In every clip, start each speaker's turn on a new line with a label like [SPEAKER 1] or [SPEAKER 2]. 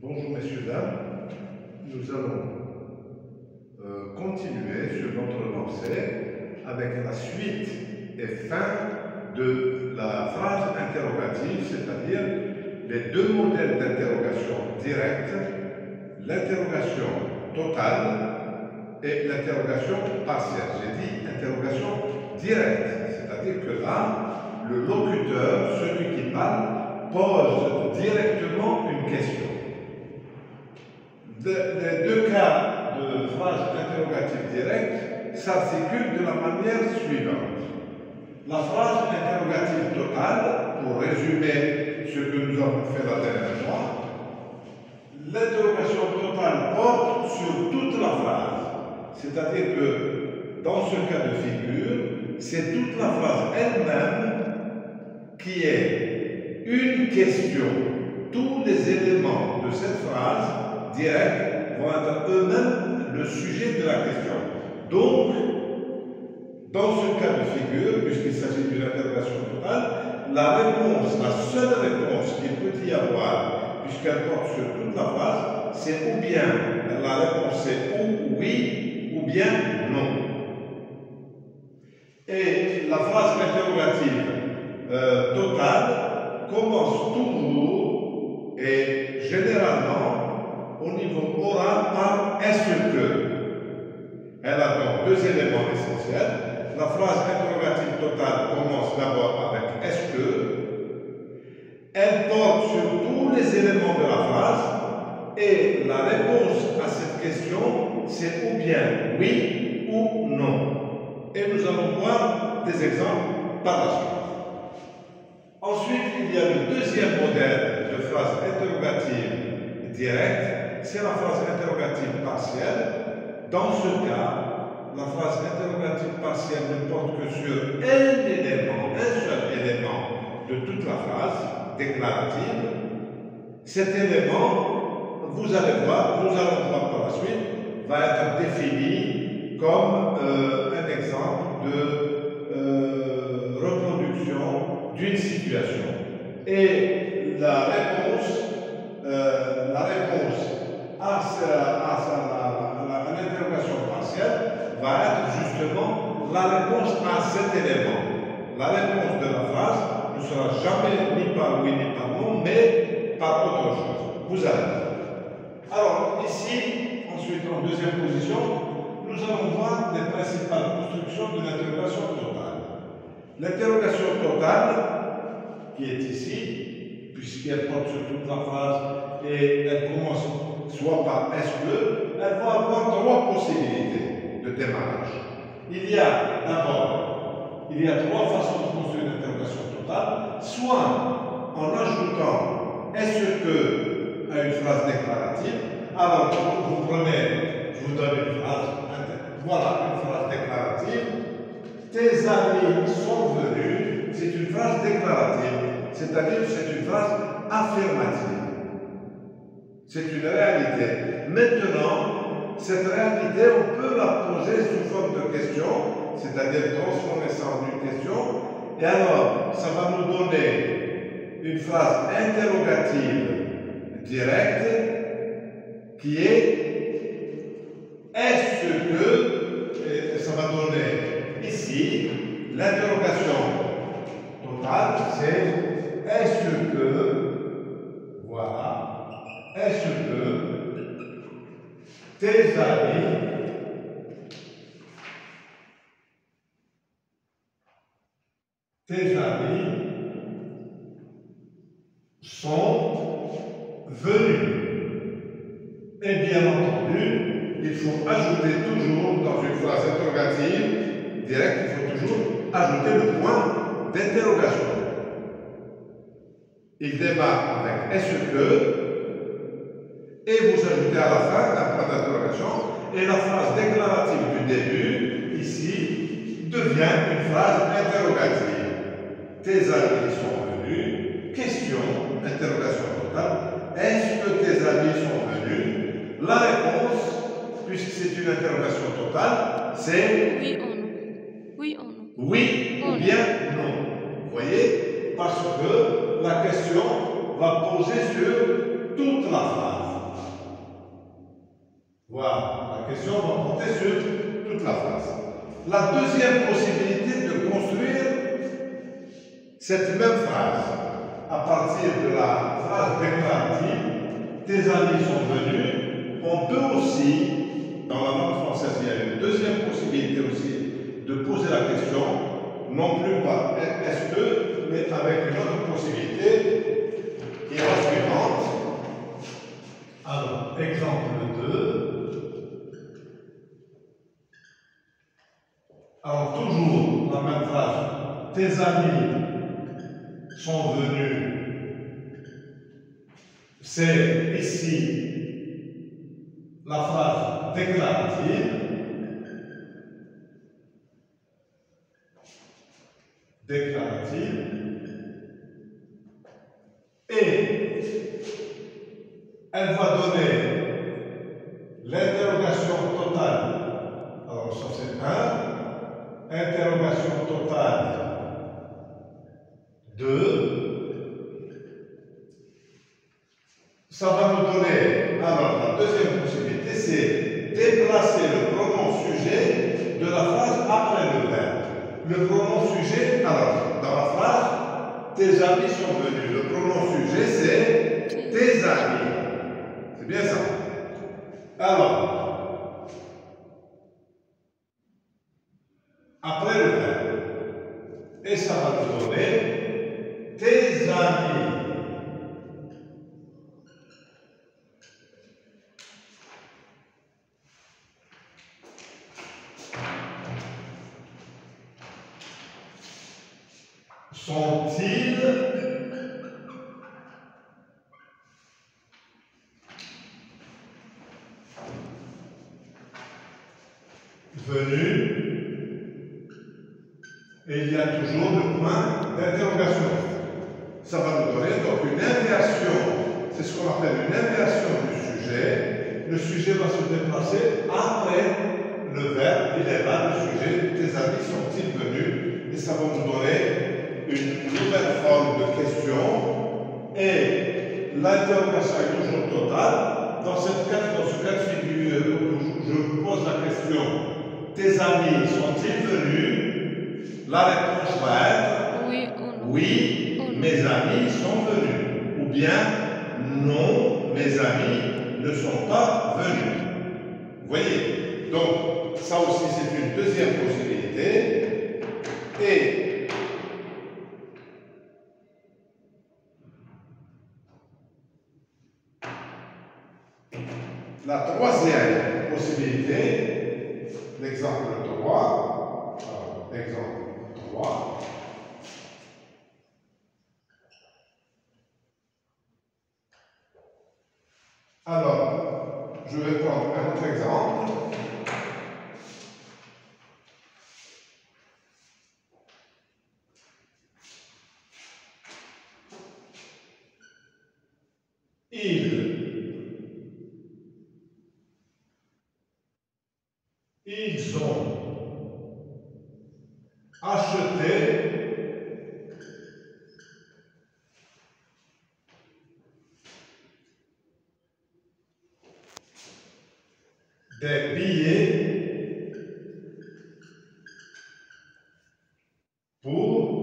[SPEAKER 1] Bonjour messieurs, dames, nous allons continuer sur notre pensée avec la suite et fin de la phrase interrogative, c'est-à-dire les deux modèles d'interrogation directe, l'interrogation totale et l'interrogation partielle. J'ai dit interrogation directe, c'est-à-dire que là, le locuteur, celui qui parle, pose directement une question. Les deux cas de phrase interrogative directe s'articulent de la manière suivante. La phrase interrogative totale, pour résumer ce que nous avons fait la dernière fois, l'interrogation totale porte sur toute la phrase. C'est-à-dire que dans ce cas de figure, c'est toute la phrase elle-même qui est une question. Tous les éléments de cette phrase directs vont être eux-mêmes le sujet de la question. Donc, dans ce cas de figure, puisqu'il s'agit d'une interrogation totale, la réponse, la seule réponse qu'il peut y avoir, puisqu'elle porte sur toute la phrase, c'est ou bien, la réponse c'est ou oui, ou bien non. Et la phrase interrogative totale commence toujours et généralement au niveau oral par est-ce que. Elle a donc deux éléments essentiels. La phrase interrogative totale commence d'abord avec est-ce que. Elle porte sur tous les éléments de la phrase et la réponse à cette question c'est ou bien oui ou non. Et nous allons voir des exemples par la suite. Ensuite, il y a le deuxième modèle de phrase interrogative directe, c'est la phrase interrogative partielle. Dans ce cas, la phrase interrogative partielle ne porte que sur un élément, un seul élément de toute la phrase déclarative. Cet élément, vous allez voir, nous allons voir par la suite, va être défini comme un exemple de reproduction d'une situation. Et la réponse à l'interrogation partielle va être justement la réponse à cet élément. La réponse de la phrase ne sera jamais ni par oui ni par non, mais par autre chose. Vous allez. Alors, ici, ensuite, en deuxième position, nous allons voir les principales constructions de l'interrogation totale. L'interrogation totale, qui est ici, puisqu'elle porte sur toute la phrase et elle commence soit par est-ce que, elle va avoir trois possibilités de démarrage. Il y a trois façons de construire l'interrogation totale, soit en ajoutant est-ce que à une phrase déclarative. Alors, vous prenez, je vous donne une phrase, voilà une phrase déclarative. Tes amis sont venus, c'est une phrase déclarative, c'est-à-dire c'est une phrase affirmative. C'est une réalité. Maintenant, cette réalité, on peut la poser sous forme de question, c'est-à-dire transformer ça en une question, et alors, ça va nous donner une phrase interrogative directe qui est-ce que, et ça va donner ici, l'interrogation totale, c'est est-ce que, voilà, est-ce que tes amis sont venus. Et bien entendu, il faut ajouter toujours dans une phrase interrogative directe, il faut toujours ajouter le point d'interrogation. Il démarre avec est-ce que, et vous ajoutez à la fin un point d'interrogation, et la phrase déclarative du début, ici, devient une phrase interrogative. Tes amis sont venus, question, interrogation totale, est-ce que tes amis sont venus? La réponse, puisque c'est une interrogation totale, c'est
[SPEAKER 2] oui ou non. Oui ou non.
[SPEAKER 1] Oui ou bien non. Vous voyez? Parce que la question va poser sur toute la phrase. Voilà, la question va porter sur toute la phrase. La deuxième possibilité de construire cette même phrase à partir de la phrase déclarative, tes amis sont venus, on peut aussi, dans la langue française, il y a une deuxième possibilité aussi de poser la question, non plus par est-ce que, mais avec une autre possibilité qui est la suivante. Alors, exemple 2. Alors, toujours la même phrase. Tes amis sont venus. C'est ici la phrase déclarative. Et elle va donner l'interrogation totale. Alors, ça c'est 1. Interrogation totale 2. Ça va nous donner, alors la deuxième possibilité, c'est déplacer le pronom sujet de la phrase après le verbe. Le pronom sujet, alors, dans la phrase, tes amis sont venus. Le pronom sujet, c'est tes amis. C'est bien ça. Alors, après le verbe, et ça va nous donner tes amis. Sont-ils venus? Et il y a toujours le point d'interrogation. Ça va nous donner donc une inversion. C'est ce qu'on appelle une inversion du sujet. Le sujet va se déplacer après le verbe. Il est là, le sujet. Tes amis sont-ils venus? Et ça va nous donner une nouvelle forme de question. Et l'interrogation est toujours totale. Dans ce cas de figure où je pose la question, tes amis sont-ils venus? La réponse va être
[SPEAKER 2] Oui ou non.
[SPEAKER 1] oui,
[SPEAKER 2] Ou non.
[SPEAKER 1] mes amis sont venus. Ou bien non, mes amis ne sont pas venus. Vous voyez? Donc, ça aussi, c'est une deuxième possibilité. Et la troisième possibilité, l'exemple 3, exemple 3. Alors, je vais prendre un autre exemple. Ils ont acheté des billets pour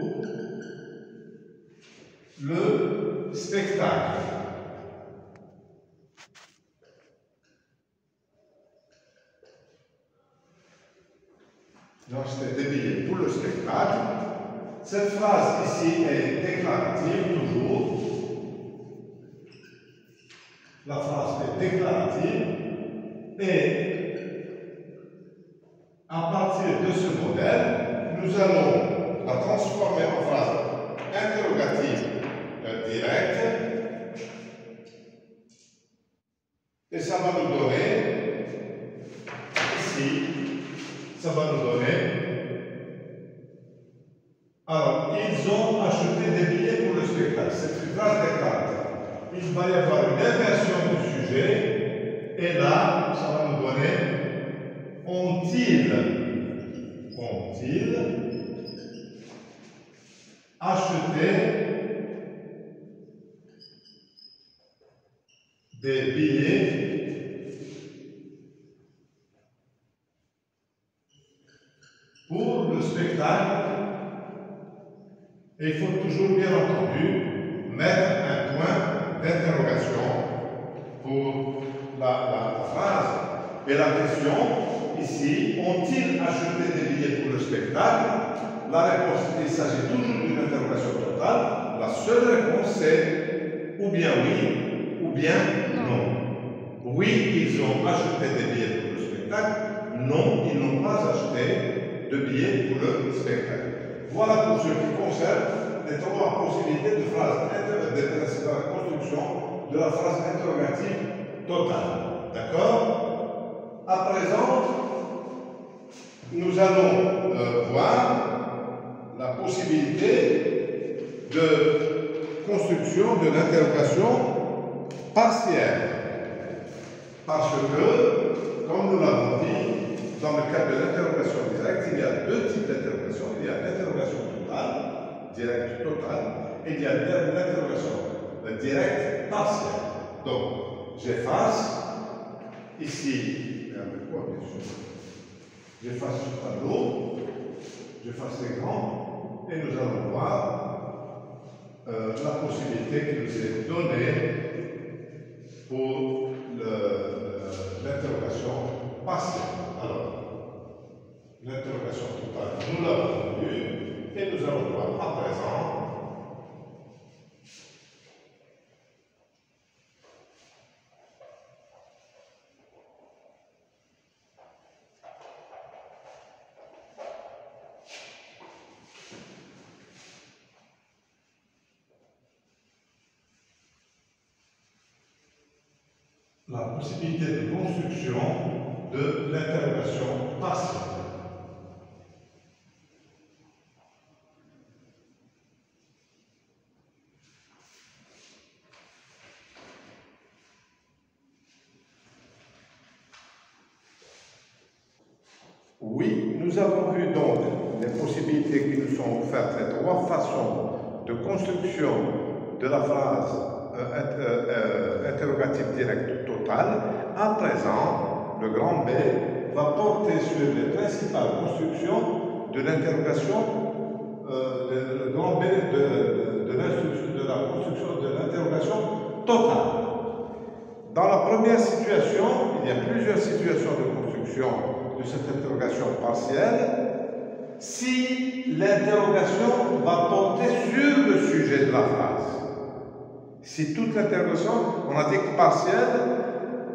[SPEAKER 1] le spectacle. Donc, c'était des billets pour le spectacle. Cette phrase ici est déclarative, toujours. La phrase est déclarative. Et à partir de ce modèle, nous allons la transformer en phrase interrogative directe. Et ça va nous donner, ici, ça va nous donner, alors, ils ont acheté des billets pour le spectacle. C'est une phrase déclarative. Il va y avoir une inversion du sujet, et là, ça va nous donner, ont-ils acheté des billets pour le spectacle. Et il faut toujours, bien entendu, mettre un point d'interrogation pour la phrase. Et la question, ici, ont-ils acheté des billets pour le spectacle? La réponse, il s'agit toujours d'une interrogation totale. La seule réponse, c'est ou bien oui, ou bien non. Oui, ils ont acheté des billets pour le spectacle. Non, ils n'ont pas acheté de billets pour le spectacle. Voilà pour ce qui concerne les trois possibilités de phrases de la construction de la phrase interrogative totale. D'accord? À présent, nous allons voir la possibilité de construction de l'interrogation partielle. Parce que, comme nous l'avons dit, dans le cadre de l'interrogation directe, il y a deux types d'interrogation. Il y a l'interrogation totale, directe totale, et il y a l'interrogation directe partielle. Donc, j'efface ici, et avec quoi bien sûr, j'efface ce tableau, j'efface l'écran, et nous allons voir la possibilité qui nous est donnée pour l'interrogation partielle. Alors, l'interrogation totale, nous l'avons vue, et nous allons voir à présent la possibilité de construction de l'interrogation partielle. Oui, nous avons vu donc les possibilités qui nous sont offertes, les trois façons de construction de la phrase interrogative directe totale. À présent, le grand B va porter sur les principales constructions de l'interrogation, le grand B de la construction de l'interrogation totale. Dans la première situation, il y a plusieurs situations de construction de cette interrogation partielle. Si l'interrogation va porter sur le sujet de la phrase, si toute l'interrogation, on a dit que partielle,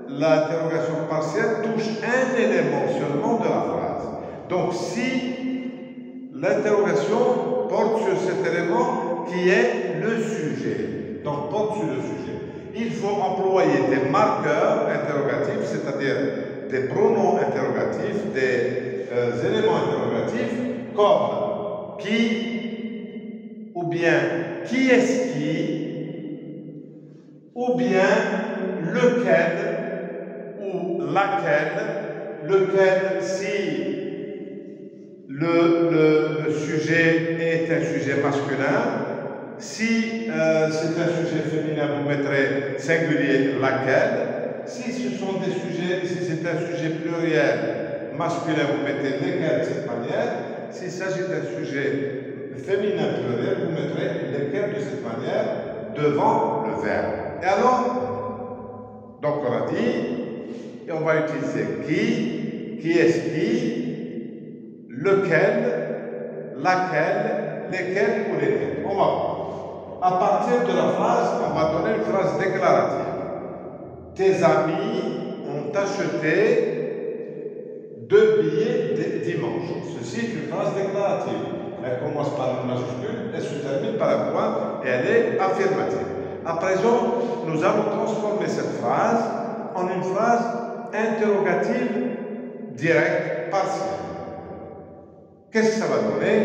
[SPEAKER 1] l'interrogation partielle touche un élément seulement de la phrase. Donc si l'interrogation porte sur cet élément qui est le sujet, donc porte sur le sujet, il faut employer des marqueurs interrogatifs, c'est-à-dire des pronoms interrogatifs, des éléments interrogatifs, comme qui, ou bien qui est-ce qui, ou bien lequel, ou laquelle, lequel si le sujet est un sujet masculin. Si c'est un sujet féminin, vous mettrez singulier laquelle. Si ce sont des sujets, si c'est un sujet pluriel masculin, vous mettez lesquels de cette manière. S'il s'agit d'un sujet féminin pluriel, vous mettrez lesquels de cette manière devant le verbe. Et alors, donc on a dit, et on va utiliser qui est-ce qui, lequel, laquelle, lesquels ou lesquels. On va voir. À partir de la phrase, on va donner une phrase déclarative. Tes amis ont acheté 2 billets dimanche. Ceci est une phrase déclarative. Elle commence par une majuscule, elle se termine par un point et elle est affirmative. À présent, nous allons transformer cette phrase en une phrase interrogative directe partielle. Qu'est-ce que ça va donner?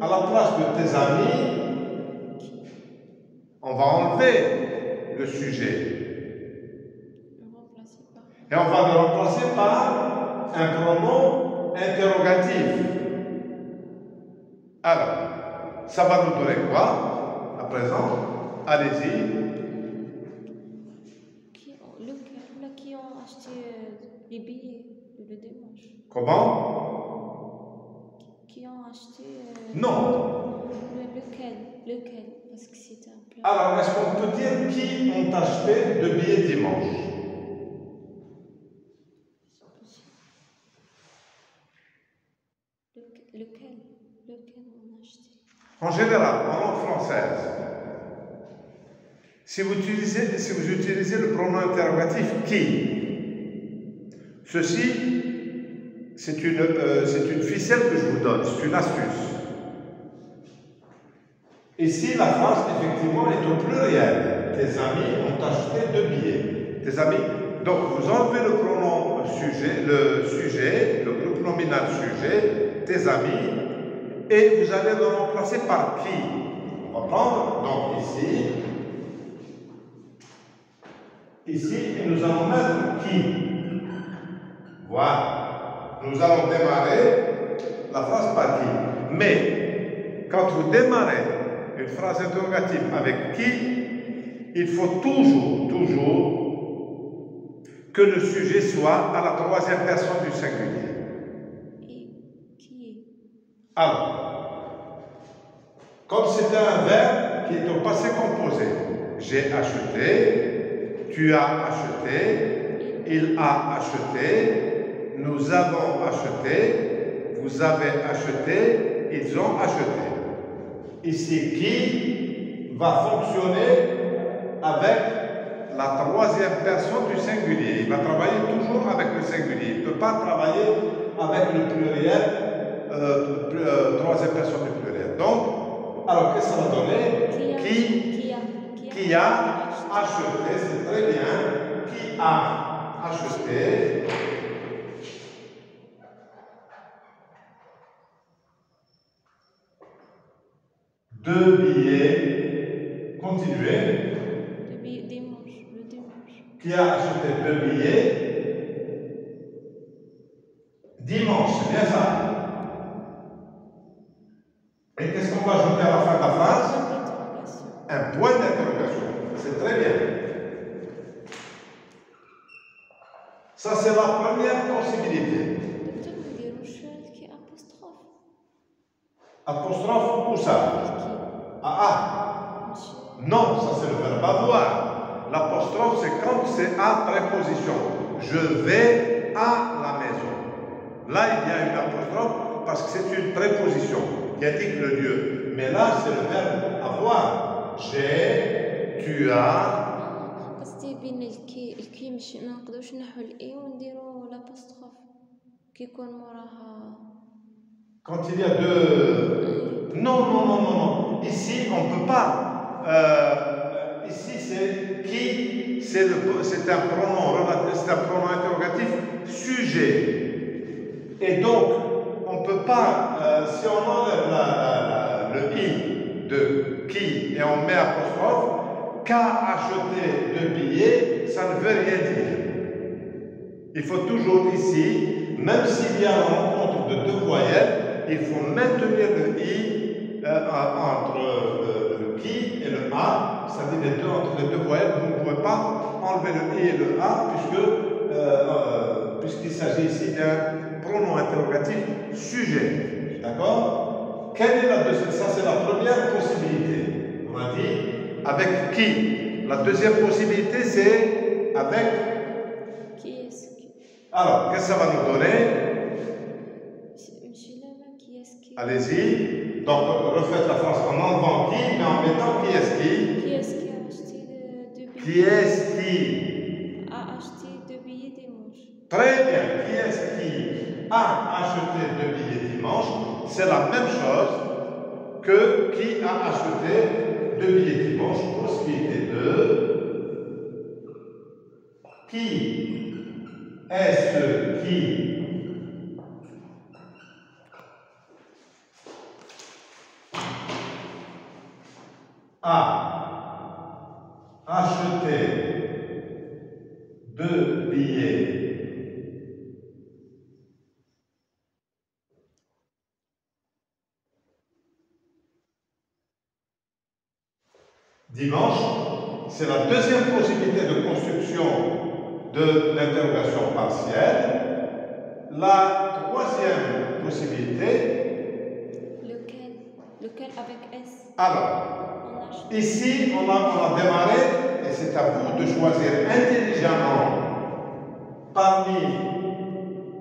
[SPEAKER 1] À la place de tes amis, on va enlever le sujet. Et on va le remplacer par un pronom interrogatif. Alors, ça va nous donner quoi? À présent, allez-y.
[SPEAKER 2] les billets le dimanche.
[SPEAKER 1] Comment?
[SPEAKER 2] Qui ont acheté.
[SPEAKER 1] Non.
[SPEAKER 2] Lequel? Parce que c'était un plat.
[SPEAKER 1] Alors, est-ce qu'on peut dire qui ont acheté de billets dimanche?
[SPEAKER 2] Lequel on a acheté?
[SPEAKER 1] En général, en langue française, si vous utilisez le pronom interrogatif qui, ceci, c'est une ficelle que je vous donne, c'est une astuce. Ici, la phrase, effectivement, est au pluriel. Tes amis ont acheté 2 billets. Tes amis. Donc, vous enlevez le pronom sujet, le pronominal sujet, tes amis, et vous allez le remplacer par qui. On va prendre, donc ici, et nous allons mettre qui. Voilà. Nous allons démarrer la phrase par qui. Mais, quand vous démarrez une phrase interrogative avec qui, il faut toujours que le sujet soit à la 3e personne du singulier.
[SPEAKER 2] Et qui?
[SPEAKER 1] Alors, comme c'est un verbe qui est au passé composé, j'ai acheté, tu as acheté, il a acheté, nous avons acheté, vous avez acheté, ils ont acheté. Ici, qui va fonctionner avec la 3e personne du singulier. Il va travailler toujours avec le singulier. Il ne peut pas travailler avec le pluriel, 3e personne du pluriel. Donc, alors qu'est-ce que ça va donner? Qui a acheté, c'est très bien. Qui a acheté? Deux billets. Continuez.
[SPEAKER 2] Le dimanche.
[SPEAKER 1] Qui a acheté 2 billets? Dimanche, c'est bien ça. Et qu'est-ce qu'on va ajouter à la fin de la phrase? Un point d'interrogation. C'est très bien. Ça, c'est la première possibilité. Apostrophe, où ça? Non, ça c'est le verbe avoir. L'apostrophe, c'est quand c'est à préposition. Je vais à la maison. Là, il y a une apostrophe parce que c'est une préposition qui indique le lieu. Mais là, c'est le verbe avoir. J'ai, tu as.
[SPEAKER 2] قصدي بين الكي مش ما نقدروش نحو الاي ونديرو لابوستروف كي يكون موراها.
[SPEAKER 1] Quand il y a deux. Non. Ici, on ne peut pas. Ici, c'est qui. C'est un pronom interrogatif sujet. Et donc, on ne peut pas, si on enlève le i de qui et on met apostrophe, qu'a acheté 2 billets, ça ne veut rien dire. Il faut toujours ici, même s'il y a une rencontre de 2 voyelles, il faut maintenir le i entre le qui et le a, c'est-à-dire les deux entre les 2 voyelles. Vous ne pouvez pas enlever le i et le a puisqu'il s'agit ici d'un pronom interrogatif sujet. D'accord? Quelle est la deuxième? Ça, c'est la première possibilité. On a dit avec qui? La deuxième possibilité, c'est avec.
[SPEAKER 2] Qui est-ce qui?
[SPEAKER 1] Alors, qu'est-ce que ça va nous donner?
[SPEAKER 2] Qui est-ce qui?
[SPEAKER 1] Allez-y. Donc, refaites la phrase en enlevant qui, mais en mettant qui est-ce qui?
[SPEAKER 2] Qui est-ce qui a acheté 2 billets?
[SPEAKER 1] Qui est-ce qui
[SPEAKER 2] a acheté 2 billets dimanche?
[SPEAKER 1] Très bien. Qui est-ce qui a acheté 2 billets dimanche? C'est la même chose que qui a acheté 2 billets dimanche. Possibilité 2. Qui est-ce qui a acheté 2 billets dimanche? C'est la deuxième possibilité de construction de l'interrogation partielle. La troisième possibilité.
[SPEAKER 2] Lequel avec S?
[SPEAKER 1] Alors, ici, on a démarré, et c'est à vous de choisir intelligemment parmi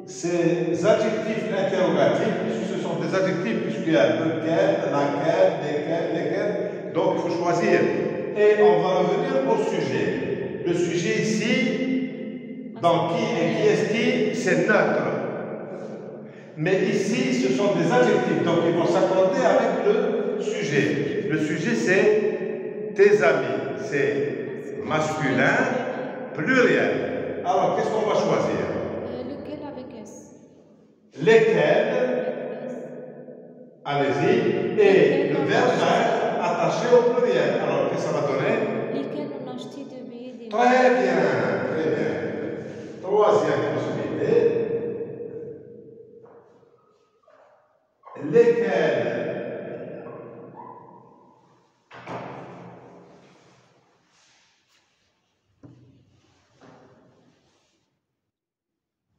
[SPEAKER 1] ces adjectifs interrogatifs, puisque ce sont des adjectifs, puisqu'il y a lequel, laquelle, lesquels, donc il faut choisir. Et on va revenir au sujet. Le sujet ici, dans qui et qui est-ce qui, c'est neutre. Mais ici, ce sont des adjectifs, donc ils vont s'accorder avec le sujet. Le sujet, c'est tes amis, c'est masculin, pluriel. Alors, qu'est-ce qu'on va choisir?
[SPEAKER 2] Lequel avec S?
[SPEAKER 1] Lesquels, allez-y, et le verbe va être attaché au pluriel. Alors, qu'est-ce que ça va donner?
[SPEAKER 2] Lesquels on a acheté de billets dimanche?
[SPEAKER 1] Très bien, très bien. Troisième possibilité. Lesquels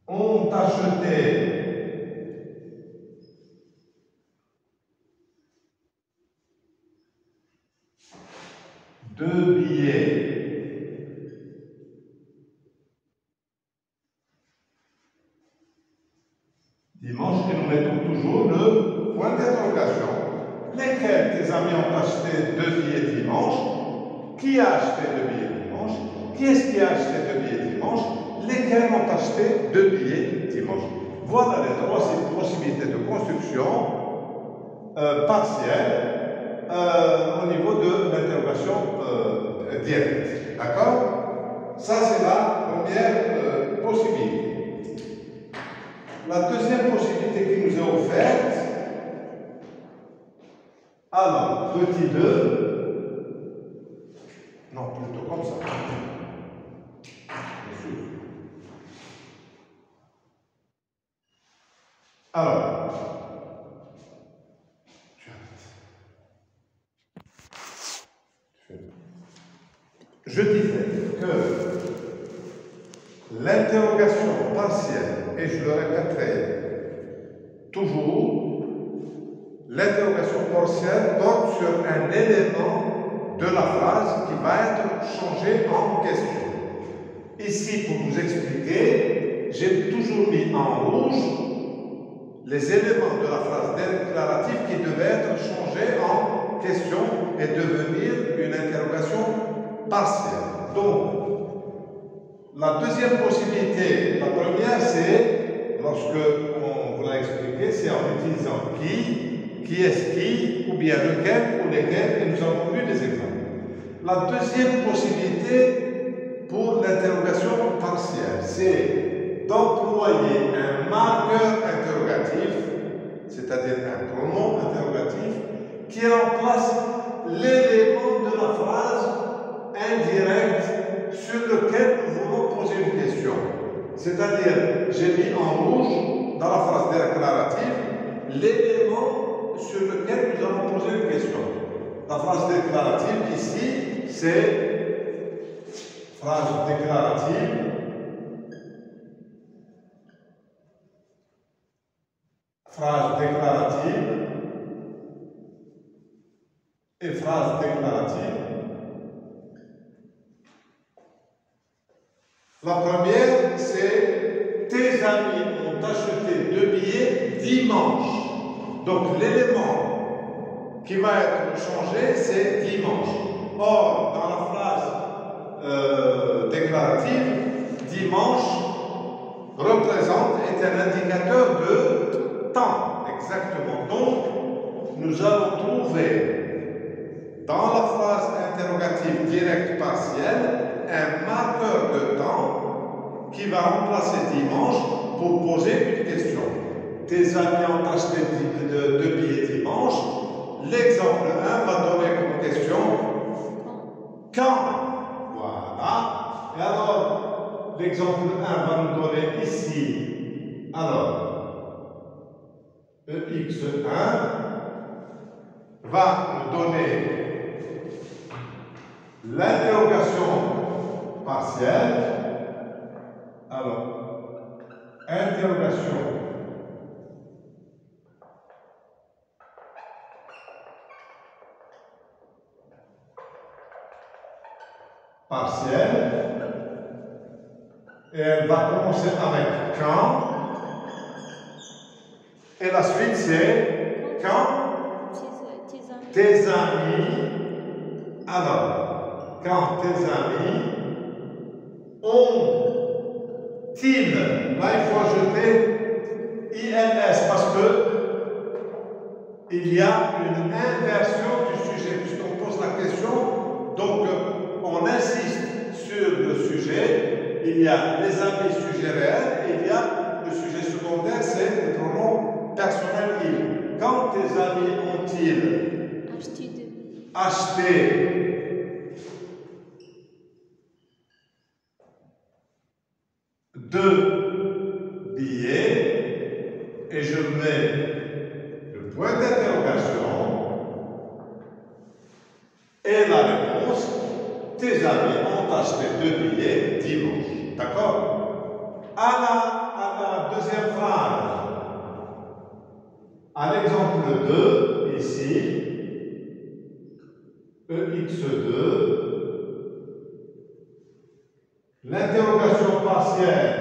[SPEAKER 1] ont acheté deux billets dimanche, et nous mettons toujours le point d'interrogation. Lesquels tes amis ont acheté deux billets dimanche? Qui a acheté deux billets dimanche? Qui est-ce qui a acheté deux billets dimanche? Lesquels ont acheté deux billets dimanche? Voilà les trois possibilités de construction partielle au niveau de l'interrogation directe. D'accord? Ça, c'est la première possibilité. La deuxième possibilité qui nous est offerte, alors, petit 2, non, plutôt comme ça. Alors, je disais que l'interrogation partielle, et je le répéterai toujours, l'interrogation partielle porte sur un élément de la phrase qui va être changé en question. Ici, pour vous expliquer, j'ai toujours mis en rouge les éléments de la phrase déclarative qui devaient être changés en question et devenir une interrogation partielle. Donc, la deuxième possibilité, la première, c'est, lorsque on vous l'a expliqué, c'est en utilisant qui est-ce qui, ou bien lequel ou lesquels, et nous avons vu des exemples. La deuxième possibilité pour l'interrogation partielle, c'est d'employer un marqueur interrogatif, c'est-à-dire un pronom interrogatif, qui remplace l'élément de la phrase indirecte sur lequel nous voulons poser une question. C'est-à-dire, j'ai mis en rouge dans la phrase déclarative l'élément sur lequel nous allons poser une question. La phrase déclarative ici, c'est phrase déclarative. Phrase déclarative et phrase déclarative. La première, c'est tes amis ont acheté 2 billets dimanche. Donc l'élément qui va être changé, c'est dimanche. Or, dans la phrase déclarative, dimanche représente, est un indicateur de temps, exactement. Donc, nous allons trouver dans la phrase interrogative directe partielle un marqueur de temps qui va remplacer dimanche pour poser une question. Tes amis ont acheté 2 billets dimanche. L'exemple 1 va donner comme question quand. Voilà. Et alors, l'exemple 1 va nous donner ici, alors, EX1 va nous donner l'interrogation partielle interrogation. Partielle. Et elle va commencer avec quand. Et la suite c'est quand tes amis. Alors, quand tes amis ont-ils. Là, il faut ajouter ILS parce que il y a une inversion du sujet. Puisqu'on pose la question, donc on insiste sur le sujet. Il y a les amis sujet réel et il y a le sujet secondaire, c'est le pronom personnel il. Quand tes amis ont-ils acheté deux billets et je mets le point d'interrogation et la réponse, tes amis ont acheté deux billets dimanche. D'accord? À la deuxième phrase, à l'exemple 2, ici, EX2, l'interrogation partielle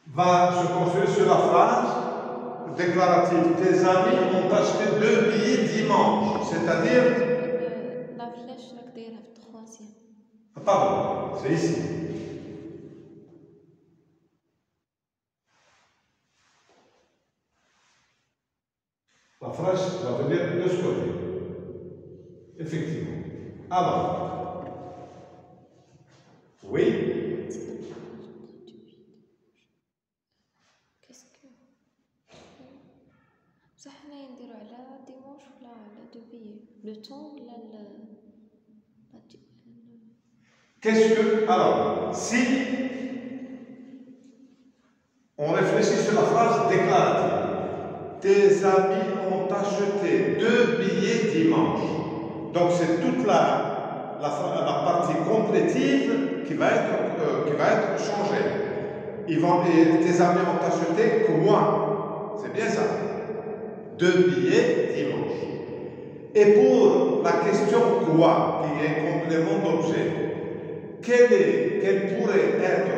[SPEAKER 1] va se construire sur la phrase déclarative. Tes amis ont acheté deux billets dimanche, c'est-à-dire...
[SPEAKER 2] La flèche, là, que le troisième.
[SPEAKER 1] Pardon, c'est ici. La flèche va venir de ce côté. Effectivement. Alors, oui.
[SPEAKER 2] Qu'est-ce que... Ça, on a نديرو على dimanche ولا على deux billets. Le temps ولا
[SPEAKER 1] Qu'est-ce que... Alors, si on réfléchit sur la phrase déclarative, tes amis ont acheté deux billets dimanche. Donc c'est toute la partie complétive qui va être changée. Et tes amis ont acheté quoi? C'est bien ça. Deux billets dimanche. Et pour la question quoi, qui est complément d'objet, quel pourrait être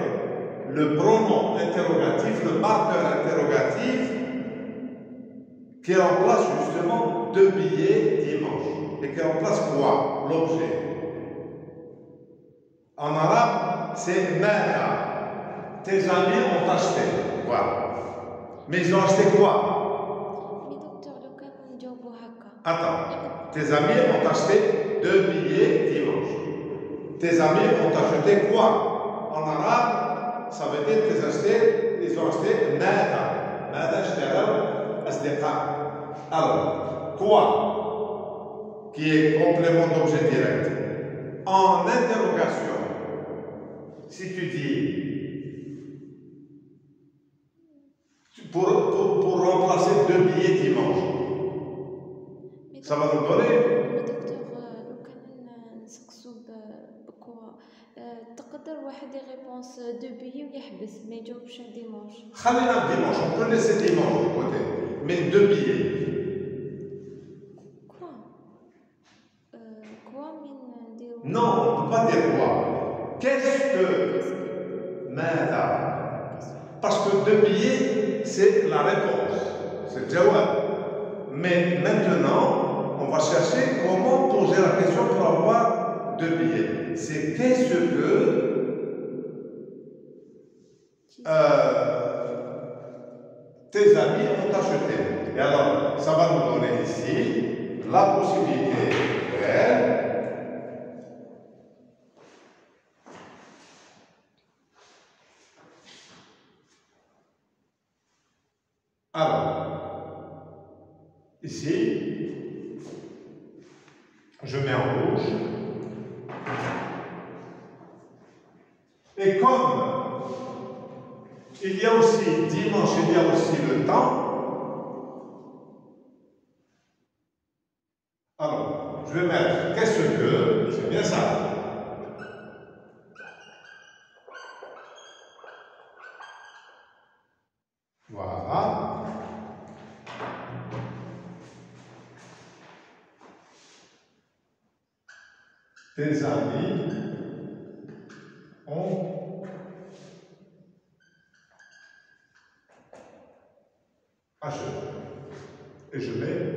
[SPEAKER 1] le pronom interrogatif, le marqueur interrogatif qui remplace justement deux billets dimanche? Et qui remplace quoi? L'objet. En arabe, c'est mera. Tes amis ont acheté. Voilà. Mais ils ont acheté quoi?
[SPEAKER 2] Mais docteur, le cas où on dit
[SPEAKER 1] Attends. Tes amis ont acheté deux billets dimanche. Tes amis ont acheté quoi? En arabe, ça veut dire qu'ils ont acheté mera. Mera, asdeqa. Alors, quoi? Qui est complément d'objet direct. En interrogation, si tu dis pour remplacer deux billets dimanche, ça va nous donner.
[SPEAKER 2] Mais docteur, لو كان نسقسو بكوا تقدر واحد يغيبونس دو بيي ويحبس ما يجاوبش ديمونش.
[SPEAKER 1] خلينا dimanche, on peut laisser dimanche de côté, mais deux billets. Non, on ne peut pas dire quoi. Qu'est-ce que Mada? Parce que deux billets, c'est la réponse. C'est le jawab. Mais maintenant, on va chercher comment poser la question pour avoir deux billets. C'est qu'est-ce que tes amis ont acheté. Et alors, ça va nous donner ici la possibilité réelle. Alors, ici, je mets en rouge. Et comme il y a aussi dimanche, il y a aussi le temps. Alors, je vais mettre qu'est-ce que, c'est bien ça. Voilà. Tes amis ont acheté. Et je mets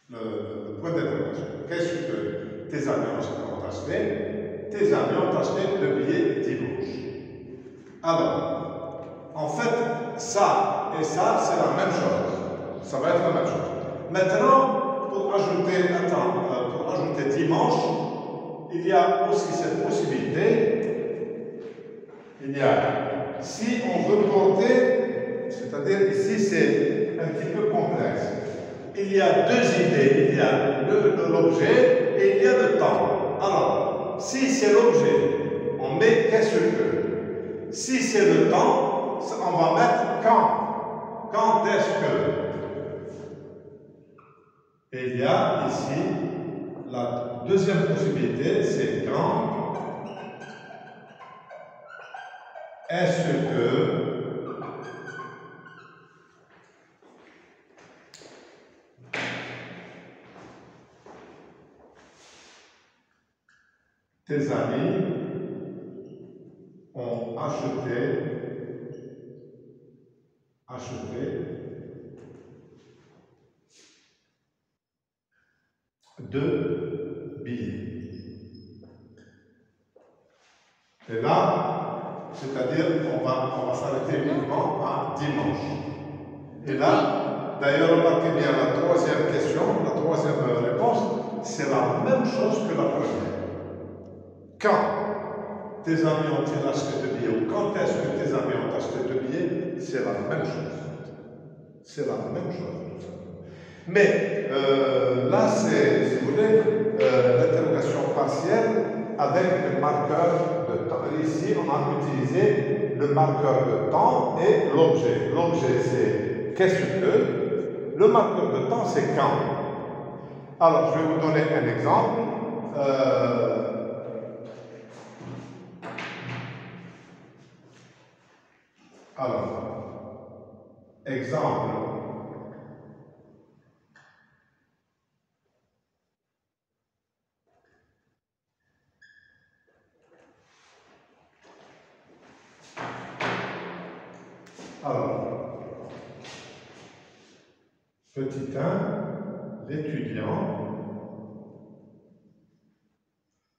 [SPEAKER 1] le point d'interrogation. Qu'est-ce que tes amis ont acheté? Tes amis ont acheté le billet dimanche. Alors, en fait, ça et ça, c'est la même chose. Ça va être la même chose. Maintenant, pour ajouter dimanche, il y a aussi cette possibilité. Il y a, si on veut porter, c'est-à-dire ici c'est un petit peu complexe. Il y a deux idées. Il y a l'objet et il y a le temps. Alors, si c'est l'objet, on met qu'est-ce que. Si c'est le temps, on va mettre quand. Quand est-ce que. Et il y a ici la deuxième possibilité, c'est quand est-ce que tes amis ont acheté deux billets. Et là, c'est-à-dire qu'on va s'arrêter uniquement à dimanche. Et là, d'ailleurs, remarquez bien la troisième question, la troisième réponse, c'est la même chose que la première. Quand tes amis ont-ils acheté deux billets ou quand est-ce que tes amis ont acheté deux billets, c'est la même chose. C'est la même chose, tout ça. Mais là, c'est, si vous voulez, l'interrogation partielle avec le marqueur de temps. Ici, on a utilisé le marqueur de temps et l'objet. L'objet, c'est qu'est-ce que. Le marqueur de temps, c'est quand. Alors, je vais vous donner un exemple. Exemple. Alors, petit 1, l'étudiant.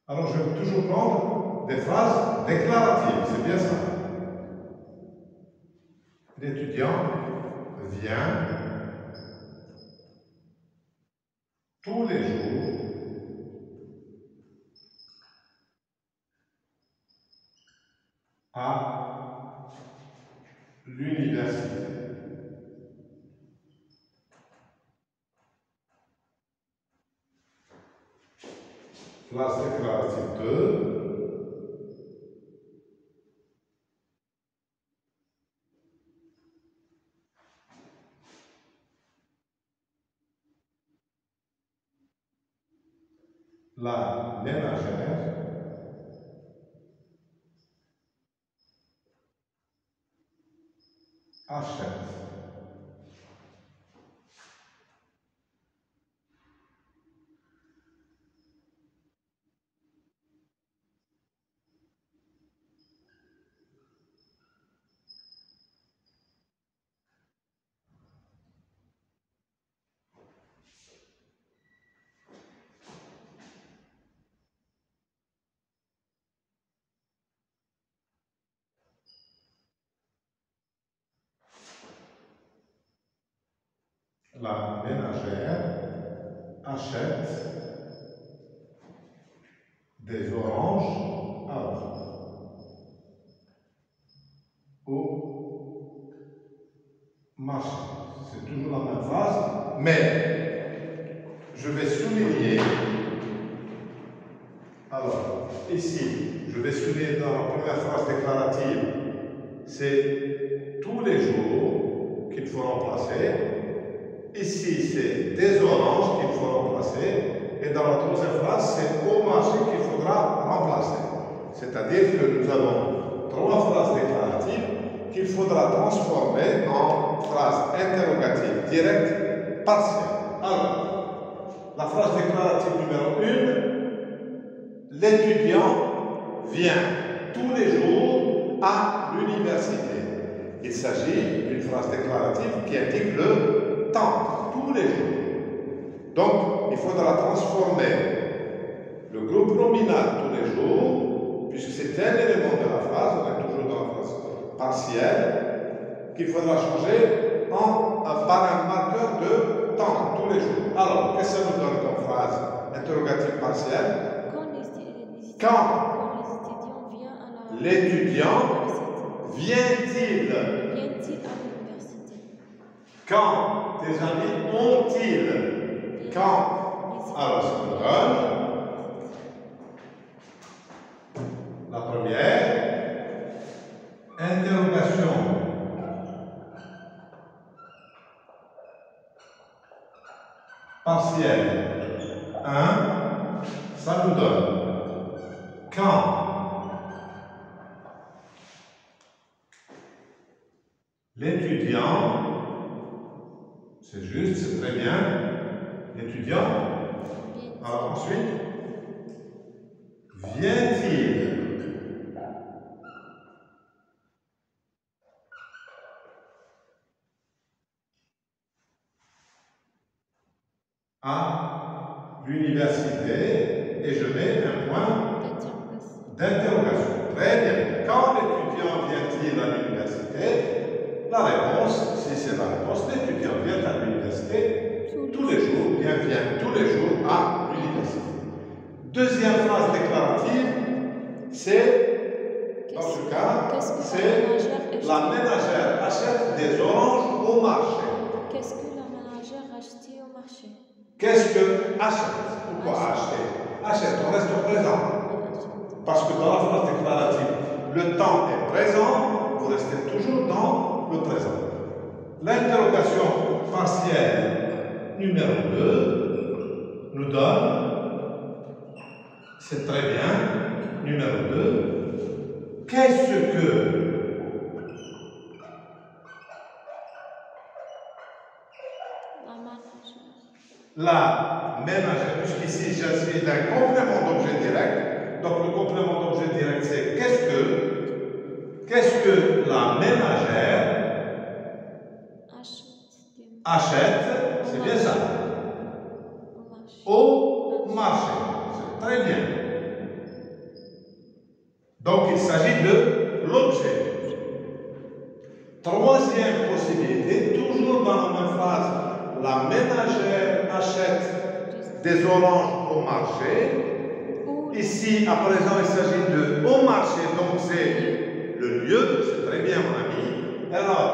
[SPEAKER 1] Alors, je vais toujours prendre des phrases déclaratives, c'est bien ça. L'étudiant vient tous les jours à l'université. Phrase déclarative 2. La ménagère achète la ménagère achète des oranges au marché. C'est toujours la même phrase, mais je vais souligner. Alors, ici, je vais souligner dans la première phrase déclarative, c'est tous les jours qu'il faut remplacer. Ici, c'est des oranges qu'il faut remplacer. Et dans la troisième phrase, c'est au marché qu'il faudra remplacer. C'est-à-dire que nous avons trois phrases déclaratives qu'il faudra transformer en phrases interrogatives directes partielles. Alors, la phrase déclarative numéro 1, l'étudiant vient tous les jours à l'université. Il s'agit d'une phrase déclarative qui indique le temps, tous les jours. Donc, il faudra transformer le groupe nominal tous les jours, puisque c'est un élément de la phrase, on est toujours dans la phrase partielle, qu'il faudra changer par un marqueur de temps tous les jours. Alors, qu'est-ce que ça nous donne comme phrase interrogative partielle? Quand l'étudiant vient-il
[SPEAKER 2] à l'université?
[SPEAKER 1] Quand tes amis ont-ils? Quand? Alors, ça nous donne la première interrogation. Partielle. 1, ça nous donne quand l'étudiant, c'est juste, c'est très bien, l'étudiant, alors ensuite, vient-il à l'université et je mets un point d'interrogation. Très bien. Quand l'étudiant vient-il à l'université? La réponse, si c'est la réponse, l'étudiant vient à l'université tous les jours, vient tous les jours à l'université. Deuxième phrase déclarative, c'est, dans ce cas, c'est la ménagère achète des oranges au marché.
[SPEAKER 2] Qu'est-ce que la ménagère achète au marché?
[SPEAKER 1] Qu'est-ce que achète? Pourquoi acheter? Achète, on reste au présent. Parce que dans la phrase déclarative, le temps est présent, vous restez toujours dans le présent. L'interrogation partielle numéro 2 nous donne, c'est très bien, numéro 2, qu'est-ce que la ménagère, puisqu'ici je suis d'un complément d'objet direct, donc le complément d'objet direct c'est qu'est-ce que la ménagère achète, c'est bien ça, au marché. C'est très bien. Donc il s'agit de l'objet. Troisième possibilité, toujours dans la même phrase, la ménagère achète des oranges au marché. Ici, à présent, il s'agit de au marché, donc c'est le lieu, c'est très bien mon ami. Alors,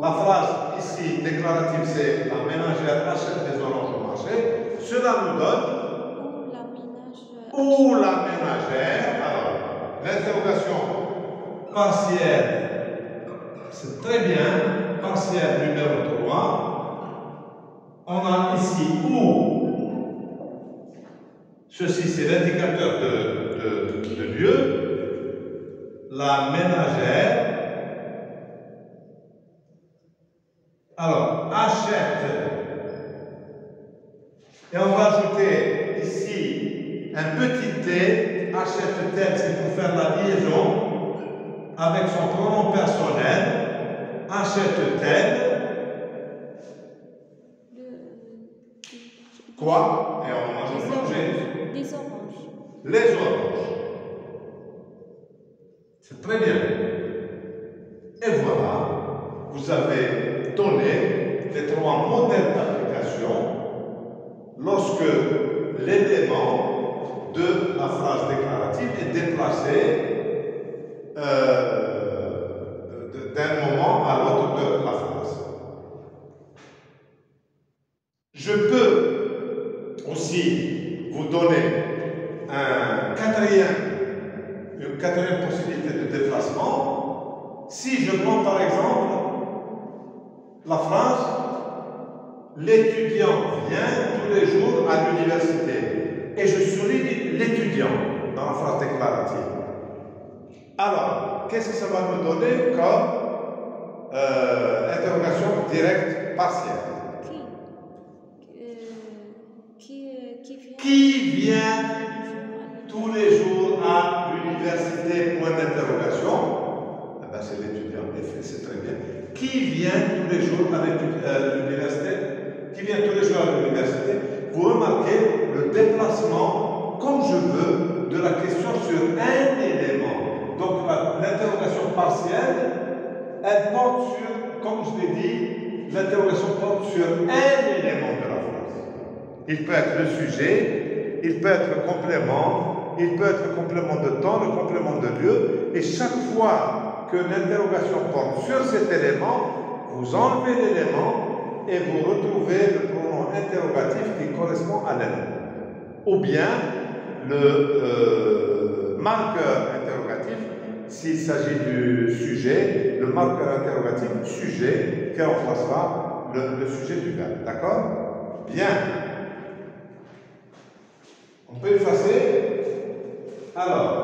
[SPEAKER 1] la phrase ici déclarative, c'est la ménagère achète des oranges au marché. Cela nous donne où la ménagère. Alors, l'interrogation partielle, c'est très bien, partielle numéro 3. On a ici où. Ceci, c'est l'indicateur de lieu. La ménagère. Alors, achète. Et on va ajouter ici un petit t. Achète-t-elle, c'est pour faire la liaison avec son pronom personnel. Achète-t-elle. Quoi? Et on ajoute l'objet.
[SPEAKER 2] Les oranges.
[SPEAKER 1] Les oranges. C'est très bien. Et voilà, vous avez donné les 3 modèles d'application lorsque l'élément de la phrase déclarative est déplacé d'un moment à l'autre de la phrase. Je peux aussi vous donner une quatrième possibilité de déplacement. Si je prends par exemple la phrase l'étudiant vient tous les jours à l'université. Et je souligne l'étudiant dans la phrase déclarative. Alors, qu'est-ce que ça va me donner comme interrogation directe partielle? Qui vient tous les jours à l'université? Point d'interrogation. Eh ben, c'est l'étudiant, c'est très bien. Qui vient tous les jours à l'université? Qui vient tous les jours à l'université? Vous remarquez le déplacement, comme je veux, de la question sur un élément. Donc l'interrogation partielle, elle porte sur, comme je l'ai dit, l'interrogation porte sur un élément de la phrase. Il peut être le sujet, il peut être le complément, il peut être le complément de temps, le complément de lieu, et chaque fois que l'interrogation porte sur cet élément, vous enlevez l'élément et vous retrouvez le pronom interrogatif qui correspond à l'élément. Ou bien le marqueur interrogatif, s'il s'agit du sujet, le marqueur interrogatif sujet qui remplacera le sujet du verbe. D'accord? Bien. On peut effacer. Alors,